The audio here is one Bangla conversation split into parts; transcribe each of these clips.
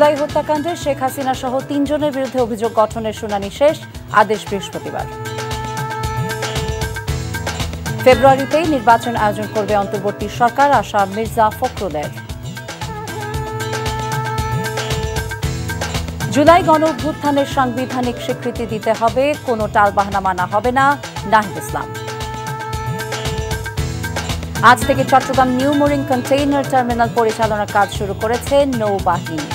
জুলাই হত্যাকাণ্ডে শেখ হাসিনা সহ ৩ জনের বিরুদ্ধে অভিযোগ গঠনের শুনানি শেষ, আদেশ বৃহস্পতিবার। ফেব্রুয়ারিতেই নির্বাচন আয়োজন করবে অন্তর্বর্তী সরকার, আশা মির্জা ফখরুলের। জুলাই গণঅভ্যুত্থানের সাংবিধানিক স্বীকৃতি দিতে হবে, কোনো টালবাহানা মানা হবে না, নাহিদ ইসলাম। আজ থেকে Chittagong new mooring container terminal পরিচালনার কাজ শুরু করেছে নৌবাহিনী।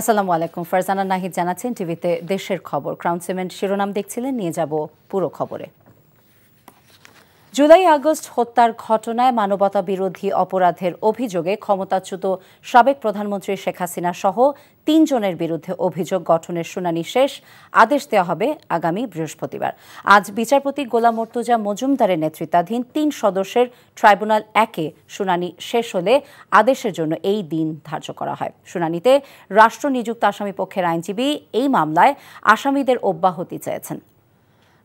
আসসালামু আলাইকুম, ফারজানা নাহিদ জানাচ্ছেন টিভিতে দেশের খবর। ক্রাউন সিমেন্ট শিরোনাম দেখছিলেন, নিয়ে যাব পুরো খবরে। জুলাই আগস্ট হত্যার ঘটনায় মানবতা বিরোধী অপরাধের অভিযোগে ক্ষমতাচ্যুত সাবেক প্রধানমন্ত্রী শেখ হাসিনা সহ ৩ জনের বিরুদ্ধে অভিযোগ গঠনের শুনানি শেষ, আদেশ দেওয়া হবে আগামী বৃহস্পতিবার। আজ বিচারপতি গোলাম মর্তুজা মজুমদারের নেতৃত্বাধীন ৩ সদস্যের ট্রাইব্যুনাল ১-এ শুনানি শেষ হলে আদেশের জন্য এই দিন ধার্য করা হয়। শুনানিতে রাষ্ট্রনিযুক্ত আসামি পক্ষের আইনজীবী এই মামলায় আসামিদের অব্যাহতি চেয়েছেন।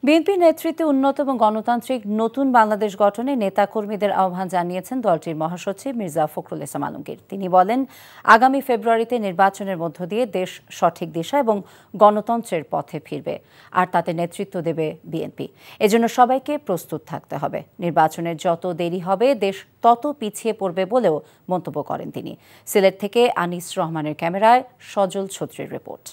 বিএনপি নেতৃত্বে উন্নত এবং গণতান্ত্রিক নতুন বাংলাদেশ গঠনে নেতাকর্মীদের আহ্বান জানিয়েছেন দলটির মহাসচিব মির্জা ফখরুল ইসলাম আলমগীর। তিনি বলেন, আগামী ফেব্রুয়ারিতে নির্বাচনের মধ্য দিয়ে দেশ সঠিক দিশা এবং গণতন্ত্রের পথে ফিরবে, আর তাতে নেতৃত্ব দেবে বিএনপি। এজন্য সবাইকে প্রস্তুত থাকতে হবে। নির্বাচনের যত দেরি হবে দেশ তত পিছিয়ে পড়বে বলেও মন্তব্য করেন তিনি। সিলেট থেকে আনিস রহমানের ক্যামেরায় সজল ছত্রীর রিপোর্ট।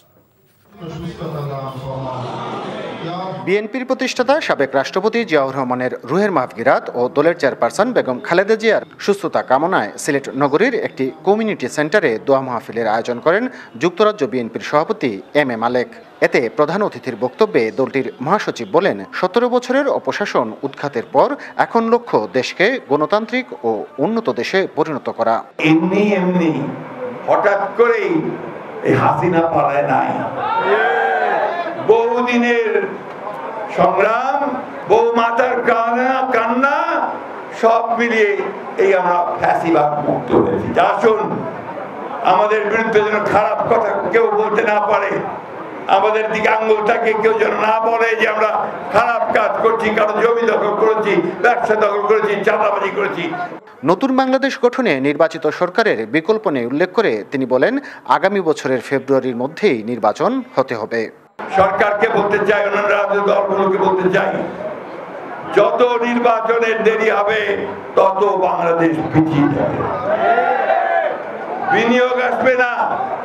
বিএনপির প্রতিষ্ঠাতা সাবেক রাষ্ট্রপতি জিয়াউর রহমানের রুহের মাহফিরাত ও দলের চেয়ারপারসন বেগম খালেদা জিয়ার সুস্থতা কামনায় সিলেট নগরীর একটি কমিউনিটি সেন্টারে দোয়া মাহফিলের আয়োজন করেন যুক্তরাজ্য বিএনপির সভাপতি এম এ মালেক। এতে প্রধান অতিথির বক্তব্যে দলটির মহাসচিব বলেন, ১৭ বছরের অপশাসন উৎখাতের পর এখন লক্ষ্য দেশকে গণতান্ত্রিক ও উন্নত দেশে পরিণত করা। এমনি হঠাৎ করেই এই হাসিনা পালায় নাই। বহুদিনের সংগ্রাম, বহু মাতার কান্না সব মিলিয়ে এই আমরা ফ্যাসিবাদ মুক্ত হয়েছি। আসুন, আমাদের বিরুদ্ধে যেন খারাপ কথা কেউ বলতে না পারে, আমাদের দিকে আঙ্গুলটাকে কেউ যেন না বলে যে আমরা খারাপ কাজ করছি, কারো জমি দখল করেছি, ব্যবসা দখল করেছি, চাঁদাবাজি করেছি। নতুন বাংলাদেশ গঠনে নির্বাচিত সরকারের বিকল্প নেই উল্লেখ করে তিনি বলেন, আগামী বছরের ফেব্রুয়ারির মধ্যেই নির্বাচন হতে হবে। সরকারকে বলতে চাই, অন্যান্য রাজনৈতিক দলগুলোকে বলতে চাই, যত নির্বাচনের দেরি হবে তত বাংলাদেশ পিছিয়ে যাবে। বিনিয়োগ আসবে না,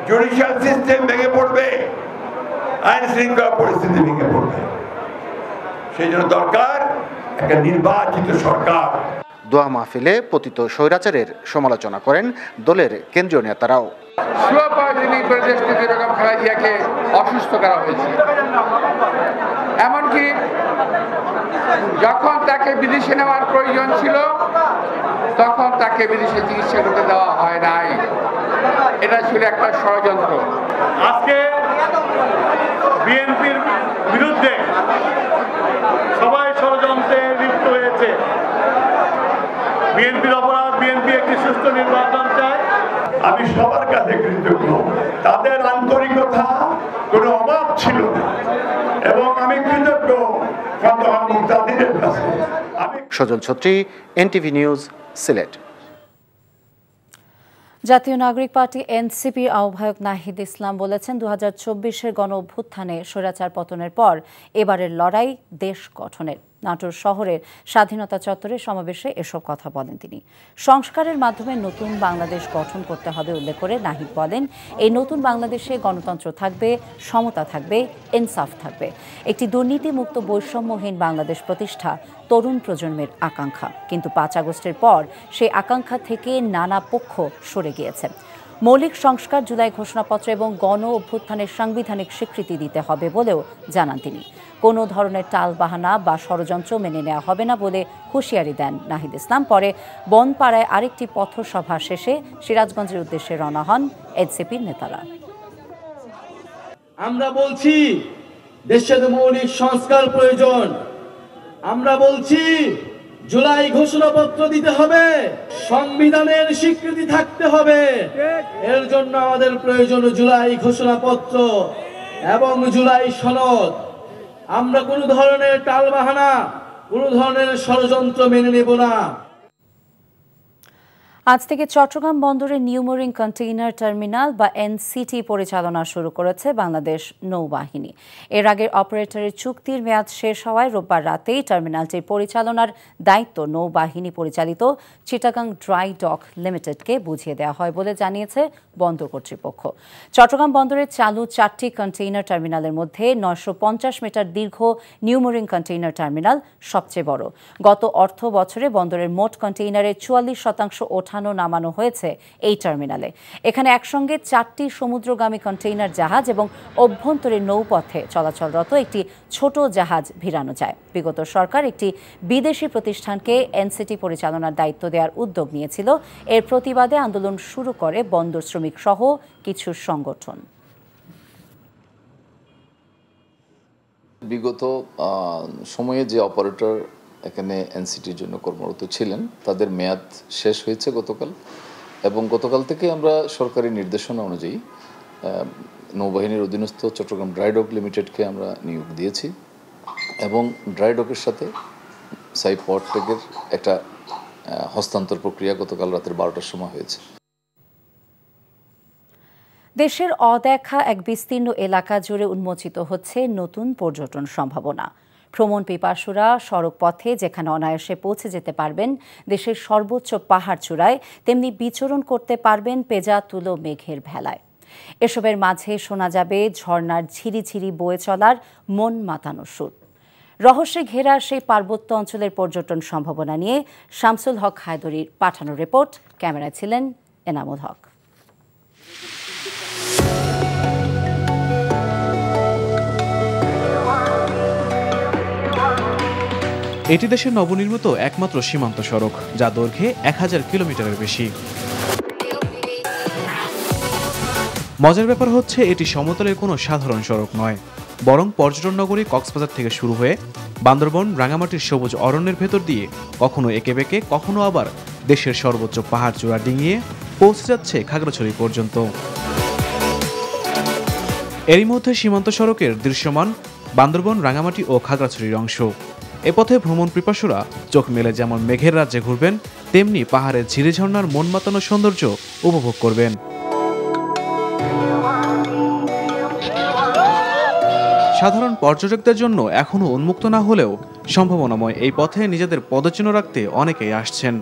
জুডিশিয়াল সিস্টেম ভেঙে পড়বে, আইন শৃঙ্খলা পরিস্থিতি ভেঙে পড়বে। সেই জন্য দরকার একটা নির্বাচিত সরকার। দোয়া মাহফিলে পতিত স্বৈরাচারের সমালোচনা করেন দলের কেন্দ্রীয় নেতারাও। অসুস্থ করা হয়েছে, এমনকি যখন তাকে বিদেশে নেওয়ার প্রয়োজন ছিল তখন তাকে বিদেশে চিকিৎসা করতে দেওয়া হয় নাই। এটা ছিল একটা ষড়যন্ত্র। আজকে বিএনপির বিরুদ্ধে সবাই ষড়যন্ত্রে লিপ্ত হয়েছে। বিএনপির অপরাধ, বিএনপি একটি সুষ্ঠু নির্বাচন চায়। আমি সবার কাছে কৃতজ্ঞ, তাদের আন্তরিকতা কোনো অভাব ছিল না এবং আমি কৃতজ্ঞ তাদের কাছে। সজল ছত্রী, এনটিভি নিউজ, সিলেট। জাতীয় নাগরিক পার্টি এনসিপির আহ্বায়ক নাহিদ ইসলাম বলেছেন, ২০২৪-এর গণ অভ্যুত্থানে স্বৈরাচার পতনের পর এবারের লড়াই দেশ গঠনের। নাটোর শহরের স্বাধীনতা চত্বরে সমাবেশে এসব কথা বলেন তিনি। সংস্কারের মাধ্যমে নতুন বাংলাদেশ গঠন করতে হবে উল্লেখ করে নাহিদ বলেন, এই নতুন বাংলাদেশে গণতন্ত্র থাকবে, সমতা থাকবে, ইনসাফ থাকবে। একটি দুর্নীতিমুক্ত বৈষম্যহীন বাংলাদেশ প্রতিষ্ঠা তরুণ প্রজন্মের আকাঙ্ক্ষা, কিন্তু ৫ আগস্টের পর সেই আকাঙ্ক্ষা থেকে নানা পক্ষ সরে গিয়েছে। মৌলিক সংস্কার, জুলাই ঘোষণাপত্র এবং গণ অভ্যুত্থানের সাংবিধানিক স্বীকৃতি দিতে হবে বলেও জানান তিনি। কোনো ধরনের টালবাহানা বা ষড়যন্ত্র মেনে নেওয়া হবে না বলে হুঁশিয়ারি দেন নাহিদ ইসলাম। পরে বনপাড়ায় আরেকটি পথসভা শেষে সিরাজগঞ্জের উদ্দেশ্যে রওনা হন এনসিপির নেতারা। আমরা বলছি দেশের মৌলিক সংস্কার প্রয়োজন। আমরা বলছি জুলাই ঘোষণাপত্র দিতে হবে, সংবিধানের স্বীকৃতি থাকতে হবে। এর জন্য আমাদের প্রয়োজন জুলাই ঘোষণাপত্র। এবং জুলাই সনদ। আমরা কোনো ধরনের টালবাহানা, কোনো ধরনের ষড়যন্ত্র মেনে নেব না। আজ থেকে চট্টগ্রাম বন্দরে নিউ মেরিন কন্টেইনার টার্মিনাল বা এনসিটি পরিচালনা শুরু করেছে বাংলাদেশ নৌবাহিনী। এর আগের অপারেটরের চুক্তির মেয়াদ শেষ হওয়ায় রোববার রাতেই টার্মিনালটির পরিচালনার দায়িত্ব নৌবাহিনী পরিচালিত চিটাগাং ড্রাই ডক লিমিটেডকে বুঝিয়ে দেওয়া হয় বলে জানিয়েছে বন্দর কর্তৃপক্ষ। চট্টগ্রাম বন্দরের চালু 4টি কন্টেইনার টার্মিনালের মধ্যে 950 মিটার দীর্ঘ নিউ মেরিন কন্টেইনার টার্মিনাল সবচেয়ে বড়। গত অর্থ বছরে বন্দরের মোট কন্টেইনারের 44% ওঠানো নামানো হয়েছে এই টার্মিনালে। এখানে একসঙ্গে 4টি সমুদ্রগামী কন্টেইনার জাহাজ এবং অভ্যন্তরীণ নৌপথে চলাচলরত একটি ছোট জাহাজ ভিড়ানো যায়। বিগত সরকার একটি বিদেশি প্রতিষ্ঠানকে এনসিটি পরিচালনার দায়িত্ব দেওয়ার উদ্যোগ নিয়েছিল। এর প্রতিবাদে আন্দোলন শুরু করে বন্দর শ্রমিক সহ কিছু সংগঠন। বিগত সময়ে যে অপারেটর এখানে এনসিটির জন্য কর্মরত ছিলেন তাদের মেয়াদ শেষ হয়েছে গতকাল, এবং গতকাল থেকে আমরা সরকারি নির্দেশনা অনুযায়ী নৌবাহিনীর অধীনস্থ চট্টগ্রাম ড্রাই ডক লিমিটেডকে আমরা নিয়োগ দিয়েছি, এবং ড্রাই ডকের সাথে সাইপোর্ট টেকের একটা হস্তান্তর প্রক্রিয়া গতকাল রাতের 12টার সময় হয়েছে। দেশের অদেখা এক বিস্তীর্ণ এলাকা জুড়ে উন্মোচিত হচ্ছে নতুন পর্যটন সম্ভাবনা। ভ্রমণ পিপাসুরা সড়ক পথে যেখানে অনায়াসে পৌঁছে যেতে পারবেন দেশের সর্বোচ্চ পাহাড় চূড়ায়, তেমনি বিচরণ করতে পারবেন পেজা তুলো মেঘের ভেলায়। এসবের মাঝে শোনা যাবে ঝর্ণার ঝিরিঝিরি বয়ে চলার মন মাতানো সুর। রহস্যে ঘেরা সেই পার্বত্য অঞ্চলের পর্যটন সম্ভাবনা নিয়ে শামসুল হক হায়দরির পাঠানো রিপোর্ট। ক্যামেরায় ছিলেন এনামুল হক। এটি দেশের নবনির্মিত একমাত্র সীমান্ত সড়ক, যা দৈর্ঘ্যে 1000 কিলোমিটারের বেশি। মজার ব্যাপার হচ্ছে এটি সমতলের কোনো সাধারণ সড়ক নয়, বরং পর্যটন নগরী কক্সবাজার থেকে শুরু হয়ে বান্দরবন রাঙামাটির সবুজ অরণ্যের ভেতর দিয়ে কখনো এঁকে বেঁকে, কখনো আবার দেশের সর্বোচ্চ পাহাড় চূড়া ডিঙিয়ে পৌঁছে যাচ্ছে খাগড়াছড়ি পর্যন্ত। এরই মধ্যে সীমান্ত সড়কের দৃশ্যমান বান্দরবন রাঙামাটি ও খাগড়াছড়ির অংশ। এ পথে ভ্রমণ পিপাসুরা চোখ মেলে যেমন মেঘের রাজ্যে ঘুরবেন, তেমনি পাহাড়ের ঝিরি ঝর্ণার মন মাতানো সৌন্দর্য উপভোগ করবেন। সাধারণ পর্যটকদের জন্য এখনও উন্মুক্ত না হলেও সম্ভাবনাময় এই পথে নিজেদের পদচিহ্ন রাখতে অনেকেই আসছেন।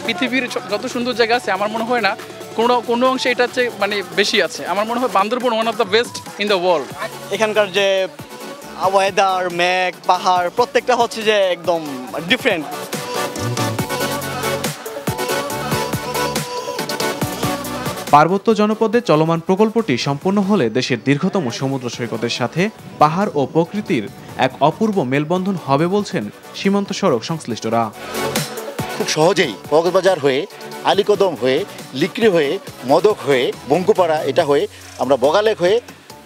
পৃথিবীর যত সুন্দর জায়গা আছে আমার মনে হয় না কোনো অংশে এটা হচ্ছে মানে বেশি আছে। আমার মনে হয় Bandarban one of the best in the world. এখানকার যে ওয়েদার, মেঘ, পাহাড় প্রত্যেকটা হচ্ছে যে একদম ডিফারেন্ট। পার্বত্য জনপদে চলমান প্রকল্পটি সম্পূর্ণ হলে দেশের দীর্ঘতম সমুদ্র সৈকতের সাথে পাহাড় ও প্রকৃতির এক অপূর্ব মেলবন্ধন হবে বলছেন সীমান্ত সড়ক সংশ্লিষ্টরা। খুব সহজেই কক্সবাজার হয়ে, আলীকদম হয়ে, লিকরি হয়ে, মদক হয়ে, বঙ্কুপাড়া এটা হয়ে আমরা বগালেক হয়ে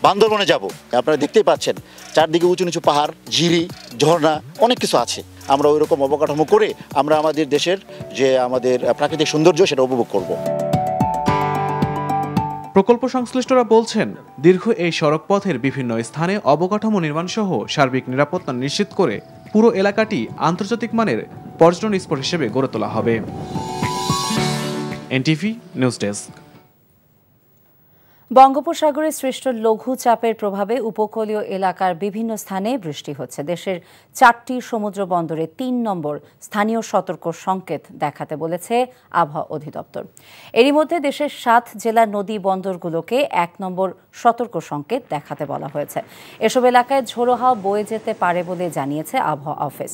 বান্দরবনে যাব। আপনারা দেখতেই পাচ্ছেন চারদিকে উঁচু নিচু পাহাড়, ঝিরি, ঝর্ণা, অনেক কিছু আছে। আমরা ওই রকম অবকাঠামো করে আমরা আমাদের দেশের যে আমাদের প্রাকৃতিক সৌন্দর্য সেটা উপভোগ করব। প্রকল্প সংশ্লিষ্টরা বলছেন, দীর্ঘ এই সড়ক পথের বিভিন্ন স্থানে অবকাঠামো নির্মাণ সহ সার্বিক নিরাপত্তা নিশ্চিত করে পুরো এলাকাটি আন্তর্জাতিক মানের পর্যটন স্পট হিসেবে গড়ে তোলা হবে। NTV news desk. বঙ্গোপসাগরে সৃষ্ট লঘু চাপের প্রভাবে উপকূলীয় এলাকার বিভিন্ন স্থানে বৃষ্টি হচ্ছে। দেশের 4টি সমুদ্র বন্দরে 3 নম্বর স্থানীয় সতর্ক সংকেত দেখাতে বলেছে আবহাওয়া অধিদপ্তর। এরই মধ্যে দেশের 7 জেলার নদী বন্দরগুলোকে 1 নম্বর সতর্ক সংকেত দেখাতে বলা হয়েছে। এসব এলাকায় ঝোড়ো হাওয়া বয়ে যেতে পারে বলে জানিয়েছে আবহাওয়া অফিস।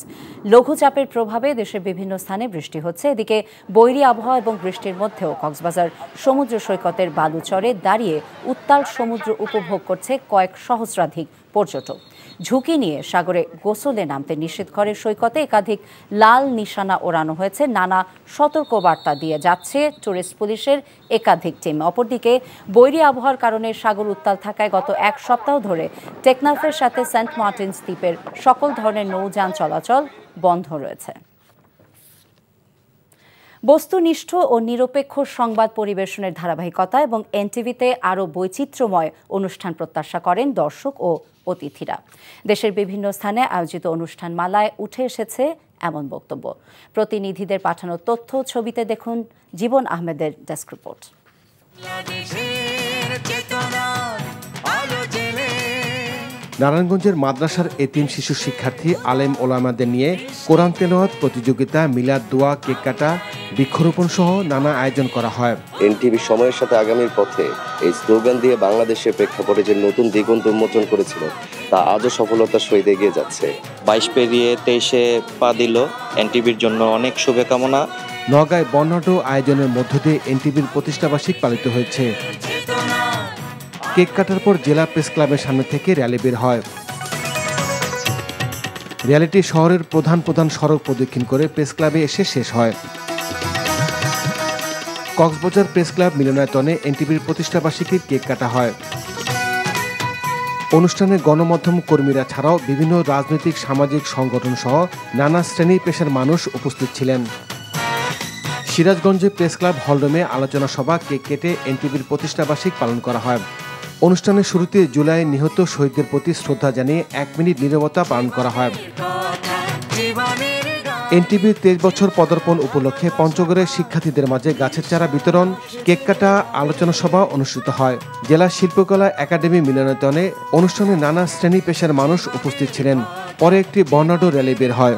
লঘু চাপের প্রভাবে দেশের বিভিন্ন স্থানে বৃষ্টি হচ্ছে। এদিকে বৈরী আবহাওয়া এবং বৃষ্টির মধ্যেও কক্সবাজার সমুদ্র সৈকতের বালুচরে দাঁড়িয়ে উত্তাল সমুদ্র উপভোগ করছে কয়েক সহস্রাধিক পর্যটক। ঝুঁকি নিয়ে সাগরে গোসলে নামতে নিষেধ করে সৈকতে একাধিক লাল নিশানা ওড়ানো হয়েছে। নানা সতর্কবার্তা দিয়ে যাচ্ছে টুরিস্ট পুলিশের একাধিক টিম। অপরদিকে বৈরী আবহাওয়ার কারণে সাগর উত্তাল থাকায় গত 1 সপ্তাহ ধরে টেকনাফের সাথে সেন্ট মার্টিনস দ্বীপের সকল ধরনের নৌযান চলাচল বন্ধ রয়েছে। বস্তুনিষ্ঠ ও নিরপেক্ষ সংবাদ পরিবেশনের ধারাবাহিকতা এবং এনটিভিতে আরও বৈচিত্র্যময় অনুষ্ঠান প্রত্যাশা করেন দর্শক ও অতিথিরা। দেশের বিভিন্ন স্থানে আয়োজিত অনুষ্ঠানমালায় উঠে এসেছে এমন বক্তব্য। প্রতিনিধিদের পাঠানো তথ্য ছবিতে দেখুন জীবন আহমেদের ডেস্ক রিপোর্ট। নারায়ণগঞ্জের মাদ্রাসার এতিম শিশু শিক্ষার্থী আলেম ওলামাদের নিয়ে কোরআন তেলাওয়াত প্রতিযোগিতা, মিলাদ দোয়া, কেক কাটা, বৃক্ষরোপণ সহ নানা আয়োজন করা হয়। এনটিভি সময়ের সাথে আগামীর পথে এই স্লোগান দিয়ে বাংলাদেশের প্রেক্ষাপটে যে নতুন দিগন্ত উন্মোচন করেছিল তা আজও সফলতার সহিত এগিয়ে যাচ্ছে। 22 পেরিয়ে 23-এ পা দিল, এনটিভির জন্য অনেক শুভকামনা। নওগাঁয় বর্ণাঢ্য আয়োজনের মধ্য দিয়ে এনটিভির প্রতিষ্ঠাবার্ষিক পালিত হয়েছে। কেক কাটার পর জেলা প্রেস ক্লাবের সামনে থেকে র্যালি বের হয়। র্যালিটি শহরের প্রধান সড়ক প্রদক্ষিণ করে প্রেস ক্লাবে এসে শেষ হয়। কক্সবাজার প্রেস ক্লাব মিলনায়তনে এনটিভির প্রতিষ্ঠাবার্ষিকীর কেক কাটা হয়। অনুষ্ঠানে গণমাধ্যম কর্মীরা ছাড়াও বিভিন্ন রাজনৈতিক সামাজিক সংগঠন সহ নানা শ্রেণী পেশার মানুষ উপস্থিত ছিলেন। সিরাজগঞ্জে প্রেস ক্লাব হলরুমে আলোচনা সভা, কেক কেটে এনটিভির প্রতিষ্ঠাবার্ষিক পালন করা হয়। অনুষ্ঠানের শুরুতে জুলাই নিহত শহীদদের প্রতি শ্রদ্ধা জানিয়ে 1 মিনিট নীরবতা পালন করা হয়। এনটিভির 23 বছর পদার্পণ উপলক্ষে পঞ্চগড়ের শিক্ষার্থীদের মাঝে গাছের চারা বিতরণ, কেক কাটা, আলোচনা সভা অনুষ্ঠিত হয়। জেলা শিল্পকলা একাডেমি মিলনায়তনে অনুষ্ঠানে নানা শ্রেণী পেশার মানুষ উপস্থিত ছিলেন। পরে একটি বর্ণাঢ্য র্যালি বের হয়।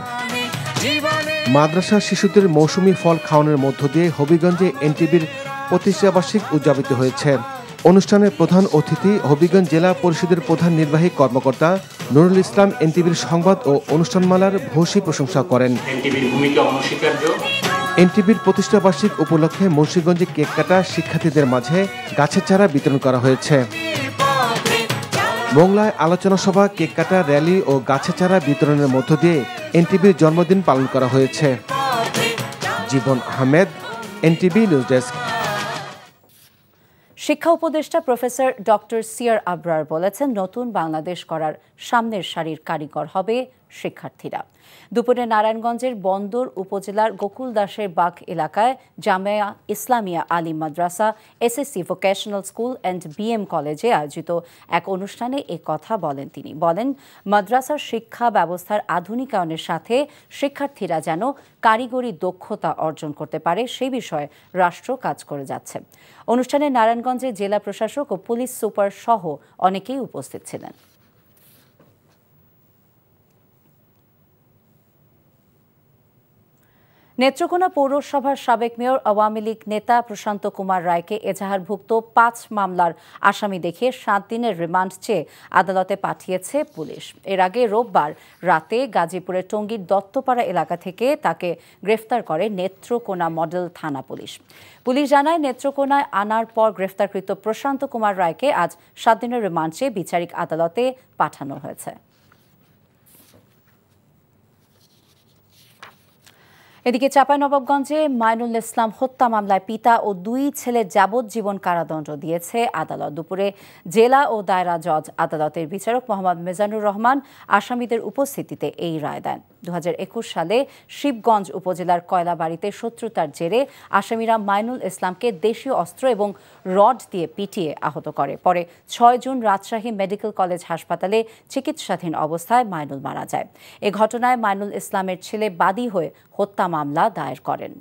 মাদ্রাসার শিশুদের মৌসুমি ফল খাওয়ানোর মধ্য দিয়ে হবিগঞ্জে এনটিভির প্রতিষ্ঠাবার্ষিক উদযাপিত হয়েছে। অনুষ্ঠানের প্রধান অতিথি হবিগঞ্জ জেলা পরিষদের প্রধান নির্বাহী কর্মকর্তা নুরুল ইসলাম এনটিভির সংবাদ ও অনুষ্ঠানমালার ভূয়সী প্রশংসা করেন। এনটিভির প্রতিষ্ঠাবার্ষিক উপলক্ষে মুন্সিগঞ্জে কেক কাটা, শিক্ষার্থীদের মাঝে গাছের চারা বিতরণ করা হয়েছে। মোংলায় আলোচনা সভা, কেক কাটা, র্যালি ও গাছের চারা বিতরণের মধ্য দিয়ে এনটিভির জন্মদিন পালন করা হয়েছে। জীবন আহমেদ, এনটিভি নিউজ ডেস্ক। শিক্ষা উপদেষ্টা প্রফেসর ডক্টর সিয়ার আবরার বলেছেন, নতুন বাংলাদেশ করার সামনের সারির কারিগর হবে শিক্ষার্থীরা। দুপুরে নারায়ণগঞ্জের বন্দর উপজেলার গোকুল দাসের বাগ এলাকায় Jamia Islamia Alim Madrasa, SSC vocational school and BM কলেজে আয়োজিত এক অনুষ্ঠানে এ কথা বলেন তিনি। বলেন, মাদ্রাসার শিক্ষা ব্যবস্থার আধুনিকায়নের সাথে শিক্ষার্থীরা যেন কারিগরি দক্ষতা অর্জন করতে পারে সেই বিষয়ে রাষ্ট্র কাজ করে যাচ্ছে। অনুষ্ঠানে নারায়ণগঞ্জের জেলা প্রশাসক ও পুলিশ সুপার সহ অনেকেই উপস্থিত ছিলেন। নেত্রকোনা পৌরসভার সাবেক মেয়র আওয়ামী লীগ নেতা প্রশান্ত কুমার রায়কে এজাহারভুক্ত 5 মামলার আসামি দেখিয়ে 7 দিনের রিমান্ড চেয়ে আদালতে পাঠিয়েছে পুলিশ। এর আগে রোববার রাতে গাজীপুরের টঙ্গীর দত্তপাড়া এলাকা থেকে তাকে গ্রেফতার করে নেত্রকোনা মডেল থানা পুলিশ। পুলিশ জানায়, নেত্রকোনায় আনার পর গ্রেফতারকৃত প্রশান্ত কুমার রায়কে আজ 7 দিনের রিমান্ড চেয়ে বিচারিক আদালতে পাঠানো হয়েছে। এদিকে চাঁপাইনবাবগঞ্জে মাইনুল ইসলাম হত্যা মামলায় পিতা ও 2 ছেলের যাবজ্জীবন কারাদণ্ড দিয়েছে আদালত। দুপুরে জেলা ও দায়রা জজ আদালতের বিচারক মোহাম্মদ মিজানুর রহমান আসামিদের উপস্থিতিতে এই রায় দেন। 2021 সালে শিবগঞ্জ উপজেলার কয়লাবাড়িতে শত্রুতার জেরে আসামিরা মাইনুল ইসলামকে দেশীয় অস্ত্র এবং রড দিয়ে পিটিয়ে আহত করে। পরে 6 জুন রাজশাহী মেডিকেল কলেজ হাসপাতালে চিকিৎসাধীন অবস্থায় মাইনুল মারা যায়। এ ঘটনায় মাইনুল ইসলামের ছেলে বাদী হয়ে হত্যা মামলা দায়ের করেন।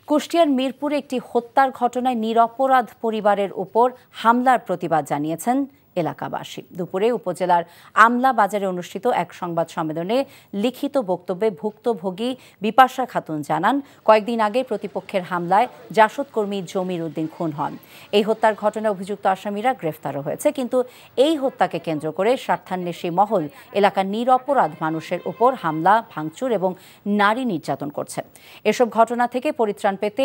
কুষ্টিয়ার মিরপুরে একটি হত্যার ঘটনায় নিরপরাধ পরিবারের উপর হামলার প্রতিবাদ জানিয়েছেন এলাকাবাসী। দুপুরে উপজেলার আমলা বাজারে অনুষ্ঠিত এক সংবাদ সম্মেলনে লিখিত বক্তব্যে ভুক্তভোগী বিপাশা খাতুন জানান, কয়েকদিন আগে প্রতিপক্ষের হামলায় জাসদ কর্মী জমির উদ্দিন খুন হন। এই হত্যার ঘটনায় অভিযুক্ত আসামিরা গ্রেফতারও হয়েছে, কিন্তু এই হত্যাকে কেন্দ্র করে স্বার্থান্বেষী মহল এলাকার নিরপরাধ মানুষের উপর হামলা, ভাঙচুর এবং নারী নির্যাতন করছে। এসব ঘটনা থেকে পরিত্রাণ পেতে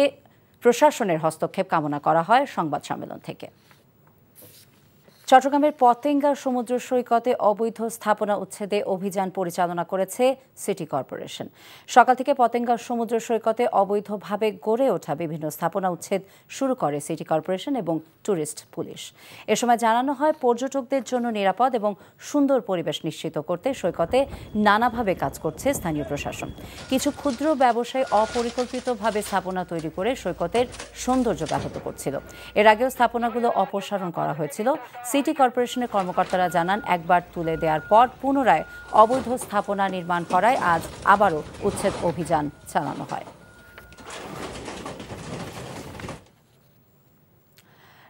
প্রশাসনের হস্তক্ষেপ কামনা করা হয় সংবাদ সম্মেলন থেকে। চট্টগ্রামের পতেঙ্গা সমুদ্র সৈকতে অবৈধ স্থাপনা উচ্ছেদে অভিযান পরিচালনা করেছে সিটি কর্পোরেশন। সকাল থেকে পতেঙ্গা সমুদ্র সৈকতে অবৈধভাবে গড়ে ওঠা বিভিন্ন স্থাপনা উচ্ছেদ শুরু করে সিটি কর্পোরেশন এবং ট্যুরিস্ট পুলিশ। এ সময় জানানো হয়, পর্যটকদের জন্য নিরাপদ এবং সুন্দর পরিবেশ নিশ্চিত করতে সৈকতে নানাভাবে কাজ করছে স্থানীয় প্রশাসন। কিছু ক্ষুদ্র ব্যবসায়ী অপরিকল্পিতভাবে স্থাপনা তৈরি করে সৈকতের সৌন্দর্য ব্যাহত করছিল। এর আগেও স্থাপনাগুলো অপসারণ করা হয়েছিল। সিটি কর্পোরেশনের কর্মকর্তারা জানান, একবার তুলে দেওয়ার পর পুনরায় অবৈধ স্থাপনা নির্মাণ করায় আজ আবারও উচ্ছেদ অভিযান চালানো হয়।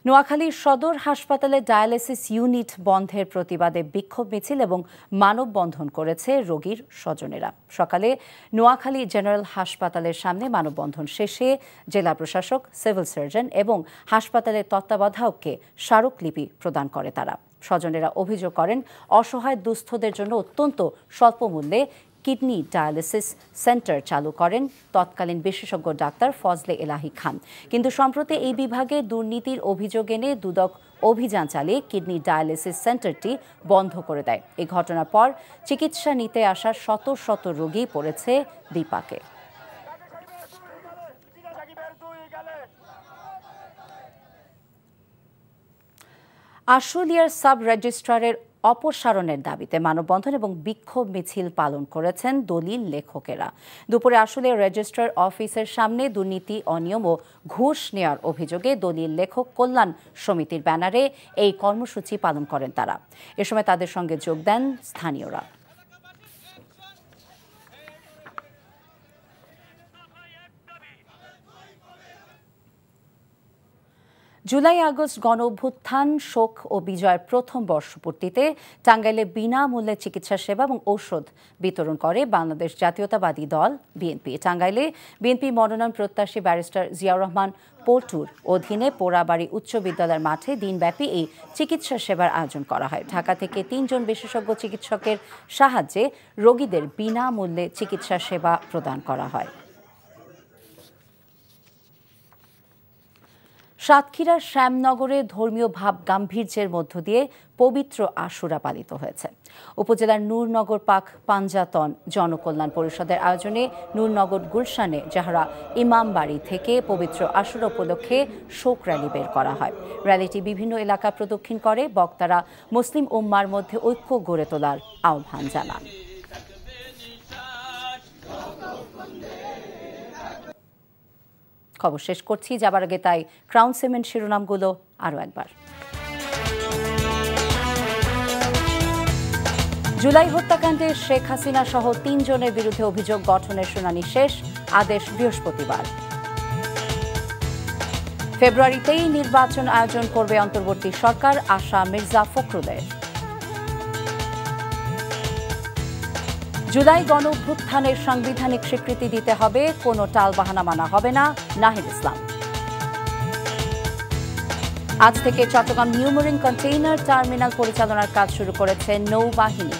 নোয়াখালীর সদর হাসপাতালে ডায়ালিসিস ইউনিট বন্ধের প্রতিবাদে বিক্ষোভ মিছিল এবং মানববন্ধন করেছে রোগীর স্বজনেরা। সকালে নোয়াখালী জেনারেল হাসপাতালের সামনে মানববন্ধন শেষে জেলা প্রশাসক, সিভিল সার্জন এবং হাসপাতালের তত্ত্বাবধায়ককে স্মারকলিপি প্রদান করে তারা। স্বজনেরা অভিযোগ করেন, অসহায় দুস্থদের জন্য অত্যন্ত স্বল্প মূল্যে কিডনি ডায়ালিসিস সেন্টার চালু করেন তৎকালীন বিশেষজ্ঞ ডাক্তার ফজলে এলাহি খান। কিন্তু সম্প্রতি এই বিভাগে দুর্নীতির অভিযোগ এনে দুদক অভিযান চালিয়ে কিডনি ডায়ালিসিস সেন্টারটি বন্ধ করে দেয়। এই ঘটনার পর চিকিৎসা নিতে আসা শত শত রোগী পড়েছে বিপাকে। আশুলিয়ার সাব রেজিস্ট্রারের অপসারণের দাবিতে মানববন্ধন এবং বিক্ষোভ মিছিল পালন করেছেন দলিল লেখকেরা। দুপুরে আশুলিয়া রেজিস্ট্রার অফিসের সামনে দুর্নীতি, অনিয়ম ও ঘুষ নেওয়ার অভিযোগে দলিল লেখক কল্যাণ সমিতির ব্যানারে এই কর্মসূচি পালন করেন তারা। এ সময় তাদের সঙ্গে যোগ দেন স্থানীয়রা। জুলাই আগস্ট গণ অভ্যুত্থান, শোক ও বিজয়ের প্রথম বর্ষপূর্তিতে টাঙ্গাইলে বিনামূল্যে চিকিৎসা সেবা এবং ঔষধ বিতরণ করে বাংলাদেশ জাতীয়তাবাদী দল বিএনপি। টাঙ্গাইলে বিএনপি মনোনয়ন প্রত্যাশী ব্যারিস্টার জিয়াউর রহমান পল্টুর অধীনে পোড়াবাড়ি উচ্চ বিদ্যালয়ের মাঠে দিনব্যাপী এই চিকিৎসা সেবার আয়োজন করা হয়। ঢাকা থেকে 3 জন বিশেষজ্ঞ চিকিৎসকের সাহায্যে রোগীদের বিনামূল্যে চিকিৎসা সেবা প্রদান করা হয়। সাতক্ষীরার শ্যামনগরে ধর্মীয় ভাব গাম্ভীর্যের মধ্য দিয়ে পবিত্র আশুরা পালিত হয়েছে। উপজেলার নূরনগর পাক পাঞ্জাতন জনকল্যাণ পরিষদের আয়োজনে নূরনগর গুলশানে জাহরা ইমামবাড়ি থেকে পবিত্র আশুরা উপলক্ষে শোক র্যালি বের করা হয়। র্যালিটি বিভিন্ন এলাকা প্রদক্ষিণ করে বক্তারা মুসলিম উম্মার মধ্যে ঐক্য গড়ে তোলার আহ্বান জানান। খবর শেষ করছি, যাবার আগে তাই ক্রাউন সিমেন্ট শিরোনামগুলো আরও একবার। জুলাই হত্যাকাণ্ডে শেখ হাসিনা সহ 3 জনের বিরুদ্ধে অভিযোগ গঠনের শুনানি শেষ, আদেশ বৃহস্পতিবার। ফেব্রুয়ারিতেই নির্বাচন আয়োজন করবে অন্তর্বর্তী সরকার, আশা মির্জা ফখরুলের। জুলাই গণ অভ্যুত্থানের সাংবিধানিক স্বীকৃতি দিতে হবে, কোনো টালবাহানা মানা হবে না, নাহিদ ইসলাম। আজ থেকে Chittagong new marine container terminal পরিচালনার কাজ শুরু করেছে নৌবাহিনী।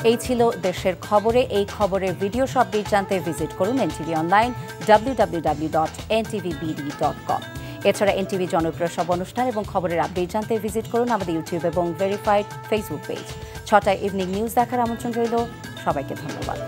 এই ছিল দেশের খবরে। এই খবরের ভিডিও আপডেট জানতে ভিজিট করুন এনটিভি অনলাইন www.ntvbd.com। এছাড়া এনটিভি জনপ্রিয় সব অনুষ্ঠান এবং খবরের আপডেট জানতে ভিজিট করুন আমাদের ইউটিউব এবং ভেরিফাইড ফেসবুক পেজ। 6টায় ইভিনিং নিউজ দেখার আমন্ত্রণ রইল। সবাইকে ধন্যবাদ।